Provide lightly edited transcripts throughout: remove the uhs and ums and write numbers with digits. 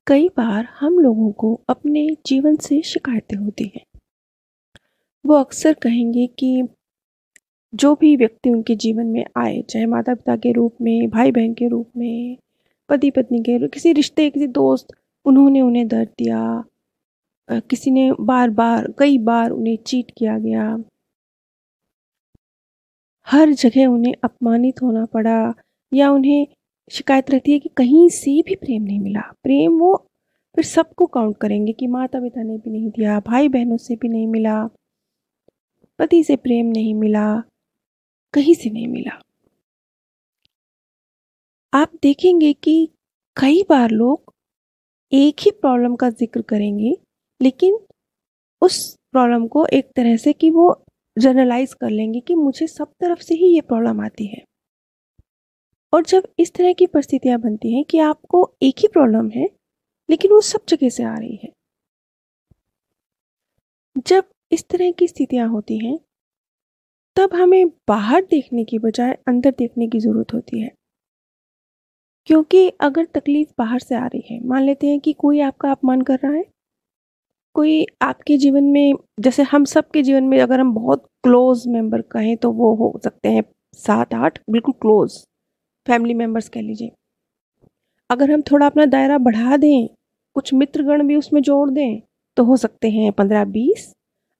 कई बार हम लोगों को अपने जीवन से शिकायतें होती हैं। वो अक्सर कहेंगे कि जो भी व्यक्ति उनके जीवन में आए, चाहे माता-पिता के रूप में, भाई-बहन के रूप में, पति-पत्नी के रूप किसी रिश्ते, किसी दोस्त, उन्होंने उन्हें दर्द दिया। किसी ने बार-बार, कई बार उन्हें चीट किया गया। हर जगह उन्हें अपमानित होना पड़ा या उन्हें शिकायत रहती है कि कहीं से भी प्रेम नहीं मिला। प्रेम वो फिर सबको काउंट करेंगे कि माता-पिता ने भी नहीं दिया, भाई-बहनों से भी नहीं मिला, पति से प्रेम नहीं मिला, कहीं से नहीं मिला। आप देखेंगे कि कई बार लोग एक ही प्रॉब्लम का ज़िक्र करेंगे, लेकिन उस प्रॉब्लम को एक तरह से कि वो जनरलाइज़ कर लेंगे कि मुझे सब तरफ से ही ये प्रॉब्लम आती है। और जब इस तरह की परिस्थितियाँ बनती हैं कि आपको एक ही प्रॉब्लम है, लेकिन वो सब जगह से आ रही है। जब इस तरह की स्थितियाँ होती हैं, तब हमें बाहर देखने की बजाय अंदर देखने की ज़रूरत होती है। क्योंकि अगर तकलीफ़ बाहर से आ रही है, मान लेते हैं कि कोई आपका अपमान कर रहा है, कोई आपके जीवन में, जैसे हम सबके जीवन में अगर हम बहुत क्लोज़ मेंबर कहें तो वो हो सकते हैं 7-8 बिल्कुल क्लोज़ फैमिली मेंबर्स कह लीजिए। अगर हम थोड़ा अपना दायरा बढ़ा दें, कुछ मित्रगण भी उसमें जोड़ दें, तो हो सकते हैं 15-20।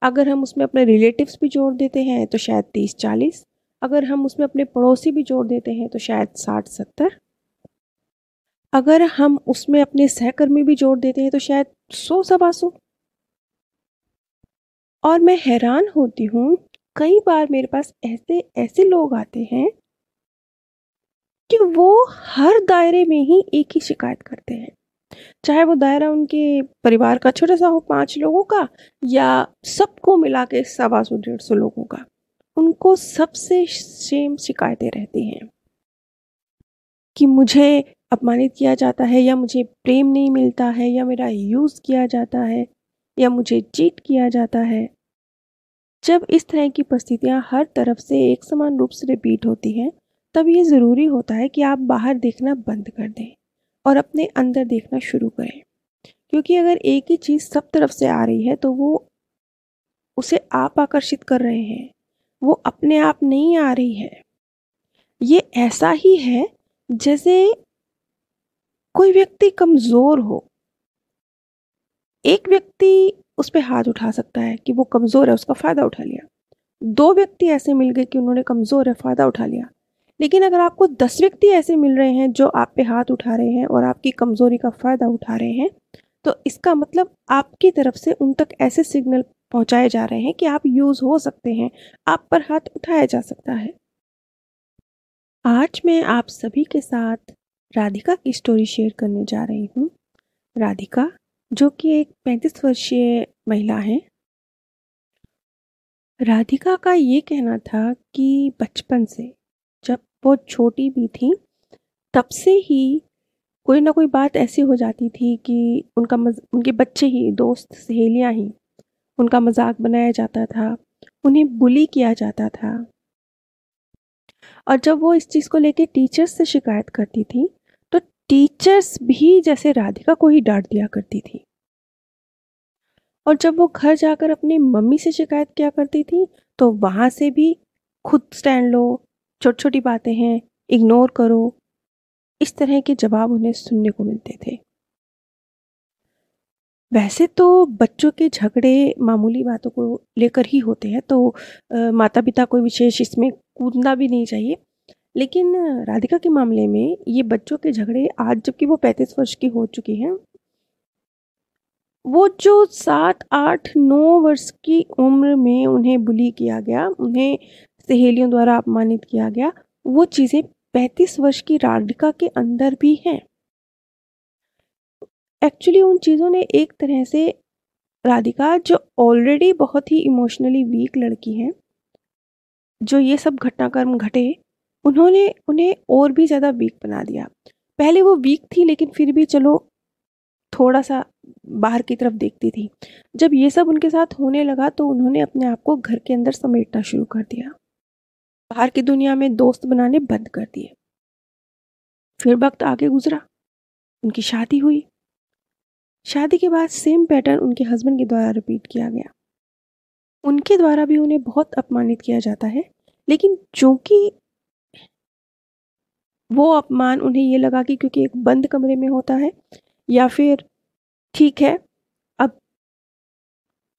अगर हम उसमें अपने रिलेटिव्स भी जोड़ देते हैं तो शायद 30-40। अगर हम उसमें अपने पड़ोसी भी जोड़ देते हैं तो शायद 60-70। अगर हम उसमें अपने सहकर्मी भी जोड़ देते हैं तो शायद 100-125। और मैं हैरान होती हूँ, कई बार मेरे पास ऐसे ऐसे लोग आते हैं कि वो हर दायरे में ही एक ही शिकायत करते हैं। चाहे वो दायरा उनके परिवार का छोटा-सा हो 5 लोगों का या सबको मिला के 125-150 लोगों का। उनको सबसे सेम शिकायतें रहती हैं कि मुझे अपमानित किया जाता है या मुझे प्रेम नहीं मिलता है या मेरा यूज़ किया जाता है या मुझे चीट किया जाता है। जब इस तरह की परिस्थितियाँ हर तरफ से एक समान रूप से रिपीट होती हैं, तब ये ज़रूरी होता है कि आप बाहर देखना बंद कर दें और अपने अंदर देखना शुरू करें। क्योंकि अगर एक ही चीज़ सब तरफ से आ रही है तो वो उसे आप आकर्षित कर रहे हैं, वो अपने आप नहीं आ रही है। ये ऐसा ही है जैसे कोई व्यक्ति कमज़ोर हो, एक व्यक्ति उस पे हाथ उठा सकता है कि वो कमज़ोर है, उसका फ़ायदा उठा लिया। 2 व्यक्ति ऐसे मिल गए कि उन्होंने कमज़ोर है, फ़ायदा उठा लिया। लेकिन अगर आपको 10 व्यक्ति ऐसे मिल रहे हैं जो आप पे हाथ उठा रहे हैं और आपकी कमज़ोरी का फ़ायदा उठा रहे हैं, तो इसका मतलब आपकी तरफ से उन तक ऐसे सिग्नल पहुँचाए जा रहे हैं कि आप यूज़ हो सकते हैं, आप पर हाथ उठाया जा सकता है। आज मैं आप सभी के साथ राधिका की स्टोरी शेयर करने जा रही हूँ। राधिका, जो कि एक 35 वर्षीय महिला हैं। राधिका का ये कहना था कि बचपन से, जब वो छोटी भी थीं, तब से ही कोई ना कोई बात ऐसी हो जाती थी कि उनके बच्चे ही, दोस्त सहेलियाँ ही, उनका मज़ाक बनाया जाता था, उन्हें बुली किया जाता था। और जब वो इस चीज़ को लेके टीचर्स से शिकायत करती थी, तो टीचर्स भी जैसे राधिका को ही डाँट दिया करती थी। और जब वो घर जाकर अपनी मम्मी से शिकायत किया करती थी, तो वहाँ से भी खुद स्टैंड लो, छोटी-छोटी बातें हैं, इग्नोर करो, इस तरह के जवाब उन्हें सुनने को मिलते थे। वैसे तो बच्चों के झगड़े मामूली बातों को लेकर ही होते हैं, तो माता-पिता कोई विशेष इसमें कूदना भी नहीं चाहिए। लेकिन राधिका के मामले में ये बच्चों के झगड़े, आज जबकि वो 35 वर्ष की हो चुकी हैं, वो जो 7, 8, 9 वर्ष की उम्र में उन्हें बुली किया गया, उन्हें सहेलियों द्वारा अपमानित किया गया, वो चीज़ें 35 वर्ष की राधिका के अंदर भी हैं। एक्चुअली उन चीज़ों ने एक तरह से राधिका, जो ऑलरेडी बहुत ही इमोशनली वीक लड़की हैं, जो ये सब घटनाक्रम घटे, उन्होंने उन्हें और भी ज़्यादा वीक बना दिया। पहले वो वीक थी लेकिन फिर भी चलो थोड़ा-सा बाहर की तरफ देखती थी। जब ये सब उनके साथ होने लगा तो उन्होंने अपने आप को घर के अंदर समेटना शुरू कर दिया। बाहर की दुनिया में दोस्त बनाने बंद कर दिए। फिर वक़्त आगे गुज़रा, उनकी शादी हुई। शादी के बाद सेम पैटर्न उनके हस्बैंड के द्वारा रिपीट किया गया। उनके द्वारा भी उन्हें बहुत अपमानित किया जाता है, लेकिन चूंकि वो अपमान उन्हें ये लगा कि क्योंकि एक बंद कमरे में होता है, या फिर ठीक है अब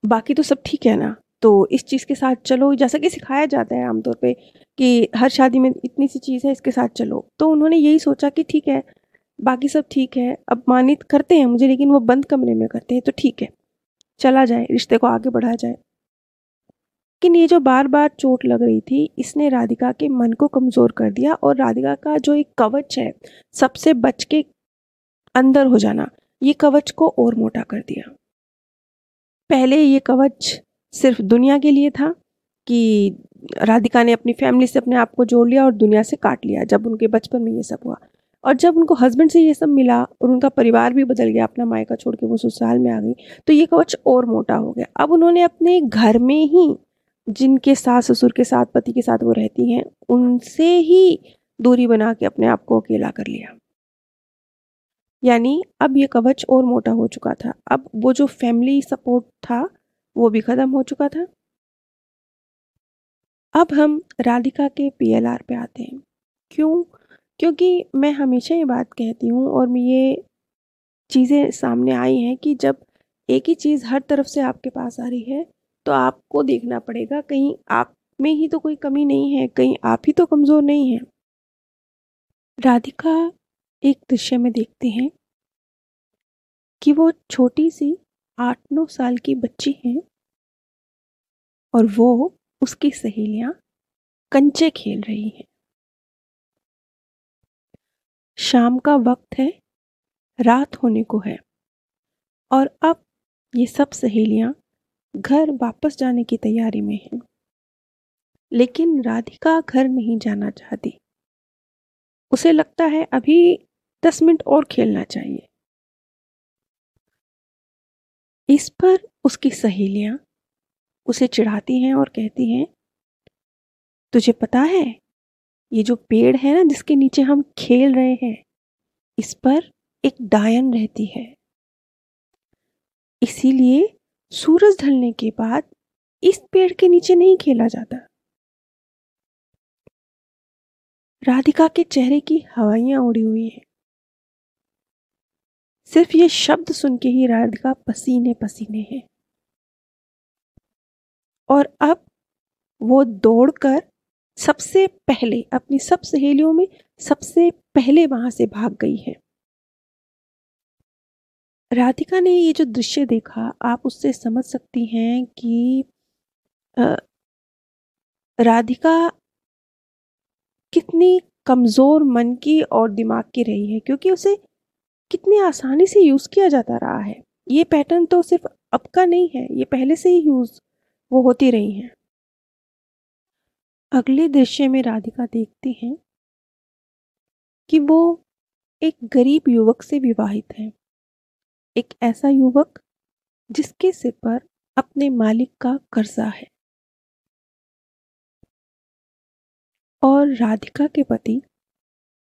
बाकी तो सब ठीक है ना, तो इस चीज़ के साथ चलो, जैसा कि सिखाया जाता है आमतौर पे कि हर शादी में इतनी सी चीज़ है इसके साथ चलो। तो उन्होंने यही सोचा कि ठीक है बाकी सब ठीक है, अपमानित करते हैं मुझे लेकिन वो बंद कमरे में करते हैं तो ठीक है, चला जाए, रिश्ते को आगे बढ़ाया जाए। लेकिन ये जो बार बार चोट लग रही थी इसने राधिका के मन को कमज़ोर कर दिया, और राधिका का जो एक कवच है सबसे बच के अंदर हो जाना, ये कवच को और मोटा कर दिया। पहले ये कवच सिर्फ दुनिया के लिए था कि राधिका ने अपनी फैमिली से अपने आप को जोड़ लिया और दुनिया से काट लिया जब उनके बचपन में ये सब हुआ, और जब उनको हस्बैंड से ये सब मिला और उनका परिवार भी बदल गया, अपना मायका छोड़ के वो ससुराल में आ गई, तो ये कवच और मोटा हो गया। अब उन्होंने अपने घर में ही जिनके सास ससुर के साथ पति के साथ वो रहती हैं उनसे ही दूरी बना के अपने आप को अकेला कर लिया। यानी अब ये कवच और मोटा हो चुका था, अब वो जो फैमिली सपोर्ट था वो भी खत्म हो चुका था। अब हम राधिका के पीएलआर पे आते हैं। क्यों? क्योंकि मैं हमेशा ये बात कहती हूँ और ये चीज़ें सामने आई हैं कि जब एक ही चीज़ हर तरफ से आपके पास आ रही है तो आपको देखना पड़ेगा कहीं आप में ही तो कोई कमी नहीं है, कहीं आप ही तो कमज़ोर नहीं हैं। राधिका एक दृश्य में देखते हैं कि वो छोटी सी 8-9 साल की बच्ची हैं और वो उसकी सहेलियां कंचे खेल रही हैं। शाम का वक्त है, रात होने को है, और अब ये सब सहेलियां घर वापस जाने की तैयारी में हैं। लेकिन राधिका घर नहीं जाना चाहती। उसे लगता है अभी 10 मिनट और खेलना चाहिए। इस पर उसकी सहेलियां उसे चिढ़ाती हैं और कहती हैं, तुझे पता है ये जो पेड़ है ना जिसके नीचे हम खेल रहे हैं, इस पर एक डायन रहती है, इसीलिए सूरज ढलने के बाद इस पेड़ के नीचे नहीं खेला जाता। राधिका के चेहरे की हवाइयां उड़ी हुई हैं। सिर्फ ये शब्द सुन के ही राधिका पसीने पसीने है, और अब वो दौड़कर सबसे पहले अपनी सब सहेलियों में सबसे पहले वहां से भाग गई है। राधिका ने ये जो दृश्य देखा आप उससे समझ सकती हैं कि राधिका कितनी कमज़ोर मन की और दिमाग की रही है, क्योंकि उसे कितनी आसानी से यूज़ किया जाता रहा है। ये पैटर्न तो सिर्फ अब का नहीं है, ये पहले से ही यूज़ वो होती रही हैं। अगले दृश्य में राधिका देखती हैं कि वो एक गरीब युवक से विवाहित है, एक ऐसा युवक जिसके सिर पर अपने मालिक का कर्जा है, और राधिका के पति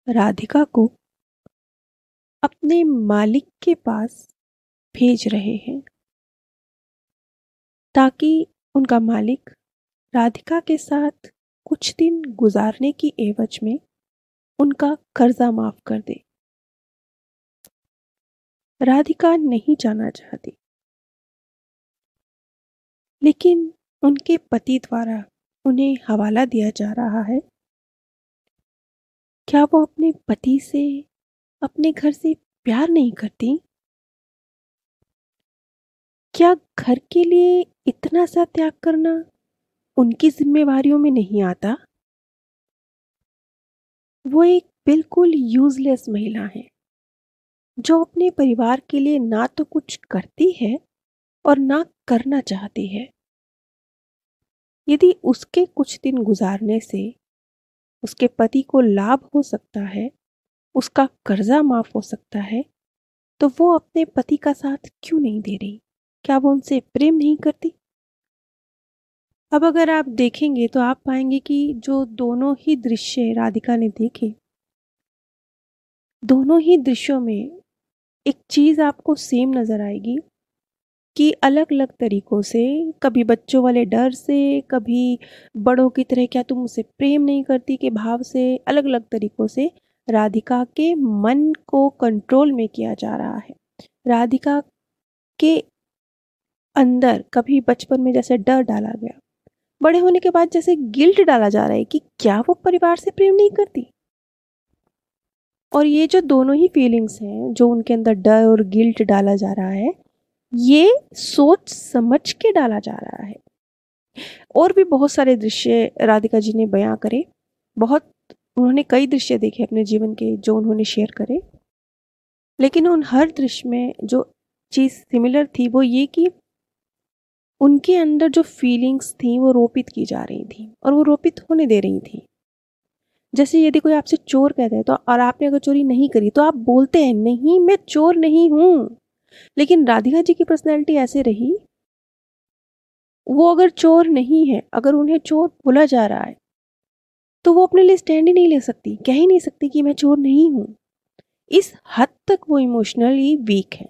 राधिका को अपने मालिक के पास भेज रहे हैं ताकि उनका मालिक राधिका के साथ कुछ दिन गुजारने की एवज में उनका कर्जा माफ कर दे। राधिका नहीं जाना चाहती, लेकिन उनके पति द्वारा उन्हें हवाला दिया जा रहा है। क्या वो अपने पति से, अपने घर से प्यार नहीं करती? क्या घर के लिए इतना सा त्याग करना उनकी जिम्मेवारियों में नहीं आता? वो एक बिल्कुल यूजलेस महिला है जो अपने परिवार के लिए ना तो कुछ करती है और ना करना चाहती है। यदि उसके कुछ दिन गुजारने से उसके पति को लाभ हो सकता है, उसका कर्जा माफ हो सकता है, तो वो अपने पति का साथ क्यों नहीं दे रही? क्या वो उनसे प्रेम नहीं करती? अब अगर आप देखेंगे तो आप पाएंगे कि जो दोनों ही दृश्य राधिका ने देखे, दोनों ही दृश्यों में एक चीज़ आपको सेम नज़र आएगी कि अलग अलग तरीक़ों से, कभी बच्चों वाले डर से, कभी बड़ों की तरह क्या तुम मुझसे प्रेम नहीं करती के भाव से, अलग अलग तरीक़ों से राधिका के मन को कंट्रोल में किया जा रहा है। राधिका के अंदर कभी बचपन में जैसे डर डाला गया, बड़े होने के बाद जैसे गिल्ट डाला जा रहा है कि क्या वो परिवार से प्रेम नहीं करती। और ये जो दोनों ही फीलिंग्स हैं, जो उनके अंदर डर और गिल्ट डाला जा रहा है, ये सोच समझ के डाला जा रहा है। और भी बहुत सारे दृश्य राधिका जी ने बयां करे, उन्होंने कई दृश्य देखे अपने जीवन के जो उन्होंने शेयर करे, लेकिन उन हर दृश्य में जो चीज़ सिमिलर थी वो ये कि उनके अंदर जो फीलिंग्स थी वो रोपित की जा रही थी और वो रोपित होने दे रही थी। जैसे यदि कोई आपसे चोर कहता है तो और आपने अगर चोरी नहीं करी तो आप बोलते हैं नहीं मैं चोर नहीं हूँ, लेकिन राधिका जी की पर्सनैलिटी ऐसे रही, वो अगर चोर नहीं है, अगर उन्हें चोर बोला जा रहा है तो वो अपने लिए स्टैंड ही नहीं ले सकती, कह ही नहीं सकती कि मैं चोर नहीं हूँ। इस हद तक वो इमोशनली वीक है।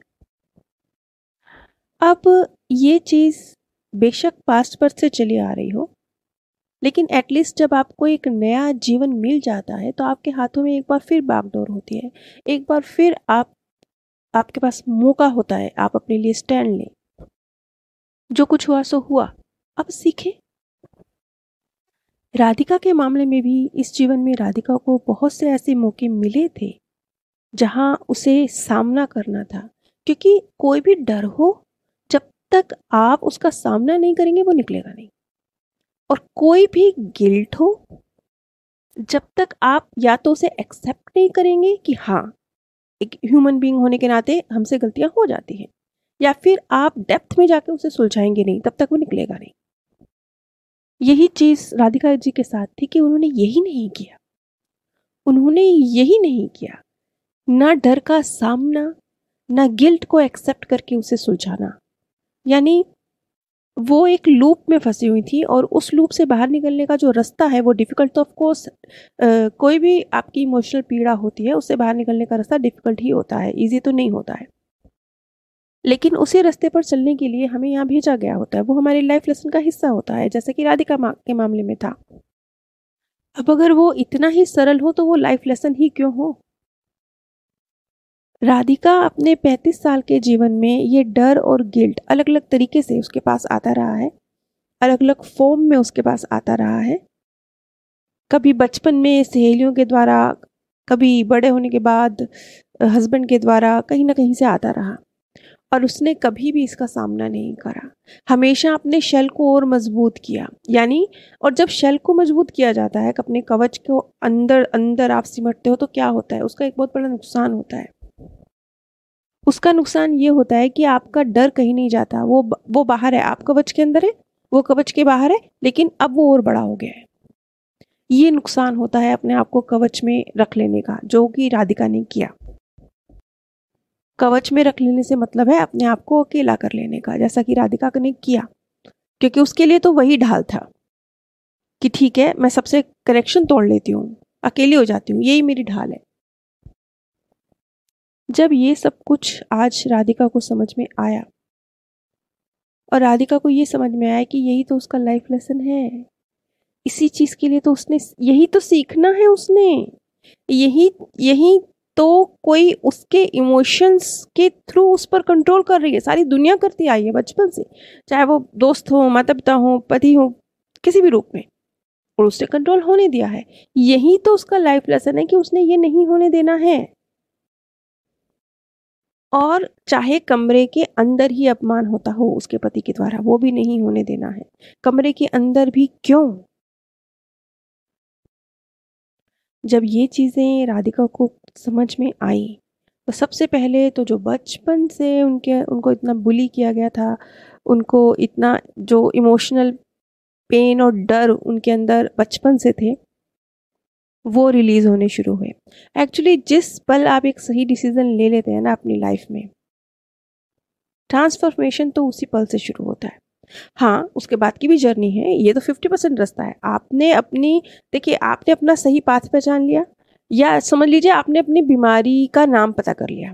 अब ये चीज़ बेशक पास्ट पर से चली आ रही हो, लेकिन एटलीस्ट जब आपको एक नया जीवन मिल जाता है तो आपके हाथों में एक बार फिर बागडोर होती है, एक बार फिर आपके पास मौका होता है, आप अपने लिए स्टैंड लें। जो कुछ हुआ सो हुआ, अब सीखें। राधिका के मामले में भी इस जीवन में राधिका को बहुत से ऐसे मौके मिले थे जहां उसे सामना करना था, क्योंकि कोई भी डर हो जब तक आप उसका सामना नहीं करेंगे वो निकलेगा नहीं, और कोई भी गिल्ट हो जब तक आप या तो उसे एक्सेप्ट नहीं करेंगे कि हाँ एक ह्यूमन बीइंग होने के नाते हमसे गलतियां हो जाती हैं, या फिर आप डेप्थ में जाके उसे सुलझाएंगे नहीं, तब तक वो निकलेगा नहीं। यही चीज राधिका जी के साथ थी कि उन्होंने यही नहीं किया, उन्होंने यही नहीं किया, ना डर का सामना, ना गिल्ट को एक्सेप्ट करके उसे सुलझाना। यानी वो एक लूप में फंसी हुई थी और उस लूप से बाहर निकलने का जो रास्ता है वो डिफ़िकल्ट तो ऑफ कोर्स, कोई भी आपकी इमोशनल पीड़ा होती है उससे बाहर निकलने का रास्ता डिफ़िकल्ट ही होता है, इजी तो नहीं होता है, लेकिन उसी रास्ते पर चलने के लिए हमें यहाँ भेजा गया होता है, वो हमारी लाइफ लेसन का हिस्सा होता है, जैसा कि राधिका के मामले में था। अब अगर वो इतना ही सरल हो तो वो लाइफ लेसन ही क्यों हो। राधिका अपने 35 साल के जीवन में ये डर और गिल्ट अलग अलग तरीके से उसके पास आता रहा है, अलग अलग फॉर्म में उसके पास आता रहा है। कभी बचपन में सहेलियों के द्वारा, कभी बड़े होने के बाद हस्बैंड के द्वारा, कहीं ना कहीं से आता रहा, और उसने कभी भी इसका सामना नहीं करा, हमेशा अपने शेल को और मजबूत किया। यानी और जब शेल को मजबूत किया जाता है, अपने कवच को अंदर अंदर आप सिमटते हो तो क्या होता है, उसका एक बहुत बड़ा नुकसान होता है। उसका नुकसान ये होता है कि आपका डर कहीं नहीं जाता, वो बाहर है, आप कवच के अंदर है, वो कवच के बाहर है, लेकिन अब वो और बड़ा हो गया है। ये नुकसान होता है अपने आप को कवच में रख लेने का, जो कि राधिका ने किया। कवच में रख लेने से मतलब है अपने आप को अकेला कर लेने का, जैसा कि राधिका ने किया, क्योंकि उसके लिए तो वही ढाल था कि ठीक है मैं सबसे कनेक्शन तोड़ लेती हूँ, अकेली हो जाती हूँ, यही मेरी ढाल है। जब ये सब कुछ आज राधिका को समझ में आया और राधिका को ये समझ में आया कि यही तो उसका लाइफ लेसन है, इसी चीज के लिए तो उसने यही तो सीखना है, उसने यही तो कोई उसके इमोशंस के थ्रू उस पर कंट्रोल कर रही है। सारी दुनिया करती आई है बचपन से, चाहे वो दोस्त हो, माता पिता हो, पति हो, किसी भी रूप में, और उसने कंट्रोल होने दिया है। यही तो उसका लाइफ लेसन है कि उसने ये नहीं होने देना है। और चाहे कमरे के अंदर ही अपमान होता हो उसके पति के द्वारा, वो भी नहीं होने देना है। कमरे के अंदर भी क्यों? जब ये चीज़ें राधिका को समझ में आई तो सबसे पहले तो जो बचपन से उनको इतना बुली किया गया था, उनको इतना जो इमोशनल पेन और डर उनके अंदर बचपन से थे, वो रिलीज़ होने शुरू हुए। एक्चुअली जिस पल आप एक सही डिसीजन ले लेते हैं ना अपनी लाइफ में, ट्रांसफॉर्मेशन तो उसी पल से शुरू होता है। हाँ, उसके बाद की भी जर्नी है, ये तो 50% रास्ता है। आपने अपना सही पाथ पहचान लिया, या समझ लीजिए आपने अपनी बीमारी का नाम पता कर लिया,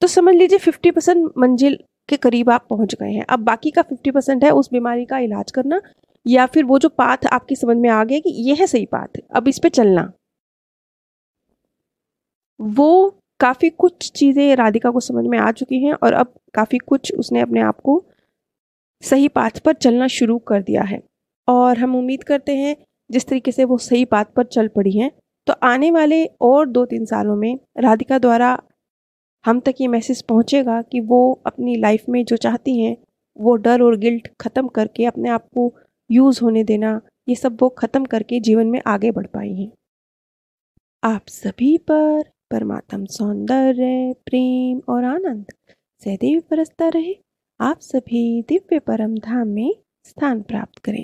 तो समझ लीजिए 50% मंजिल के करीब आप पहुंच गए हैं। अब बाकी का 50% है उस बीमारी का इलाज करना, या फिर वो जो पाथ आपकी समझ में आ गया कि ये है सही पाथ, अब इस पे चलना। वो काफ़ी कुछ चीज़ें राधिका को समझ में आ चुकी हैं और अब काफ़ी कुछ उसने अपने आप को सही पाथ पर चलना शुरू कर दिया है। और हम उम्मीद करते हैं जिस तरीके से वो सही पाथ पर चल पड़ी हैं, तो आने वाले और 2-3 सालों में राधिका द्वारा हम तक ये मैसेज पहुँचेगा कि वो अपनी लाइफ में जो चाहती हैं, वो डर और गिल्ट ख़त्म करके अपने आप को यूज़ होने देना, ये सब वो ख़त्म करके जीवन में आगे बढ़ पाई हैं। आप सभी पर परमात्म सौंदर्य, प्रेम और आनंद सदैव बरसता रहे। आप सभी दिव्य परम धाम में स्थान प्राप्त करें।